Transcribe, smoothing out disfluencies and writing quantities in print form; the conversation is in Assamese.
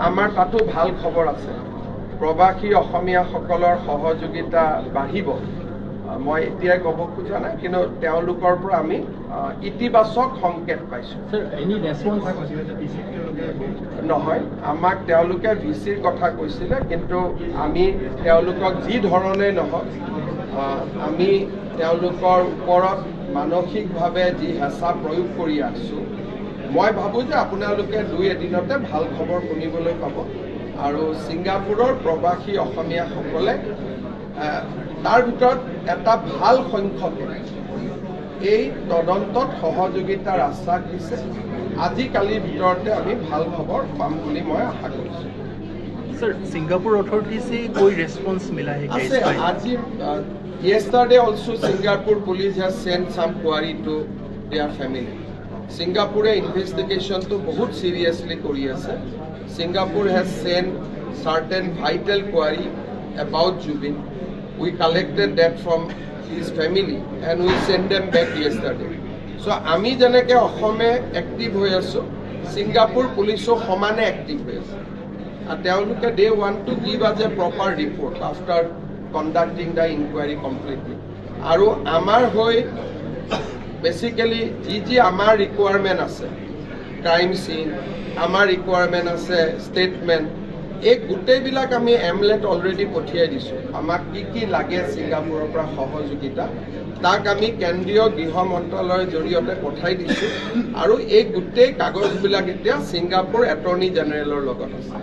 আমাৰ তাতো ভাল খবৰ আছে প্ৰবাসী অসমীয়াসকলৰ সহযোগিতা বাঢ়িব মই এতিয়াই ক'ব খোজা নাই কিন্তু তেওঁলোকৰ পৰা আমি ইতিবাচক সংকেত পাইছোঁ নহয় আমাক তেওঁলোকে ভিচিৰ কথা কৈছিলে কিন্তু আমি তেওঁলোকক যি ধৰণে নহওক আমি তেওঁলোকৰ ওপৰত মানসিকভাৱে যি হেঁচা প্ৰয়োগ কৰি আছোঁ মই ভাবোঁ যে আপোনালোকে 2 এদিনতে ভাল খবৰ শুনিবলৈ পাব আৰু ছিংগাপুৰৰ প্ৰবাসী অসমীয়াসকলে তাৰ ভিতৰত এটা ভাল সংখ্যকে এই তদন্তত সহযোগিতাৰ আশ্বাস দিছে আজিকালিৰ ভিতৰতে আমি ভাল খবৰ পাম বুলি মই আশা কৰিছোঁ सर सिंगापुर अथॉरिटी से कोई रेस्पॉन्स मिला है केस पर? आज yesterday also Singapore police has sent some query to their family. Singapore investigation to बहुत seriously kori ase. Singapore has sent certain vital query about Jubin. We collected that from his family and we sent them back yesterday. So ami janeke Asome active hoy aso, Singapore police o homane active hoy ase. They want to give us a proper report after conducting the inquiry completely. Aru amar hoy basically ji amar requirement ase crime scene amar requirement ase statement এই গোটেইবিলাক আমি এমলেট অলৰেডি পঠিয়াই দিছোঁ আমাক কি লাগে ছিংগাপুৰৰ পৰা সহযোগিতা তাক আমি কেন্দ্ৰীয় গৃহ মন্ত্ৰালয়ৰ জৰিয়তে পঠাই দিছোঁ আৰু এই গোটেই কাগজবিলাক এতিয়া ছিংগাপুৰ এটৰ্নি জেনেৰেলৰ লগত আছে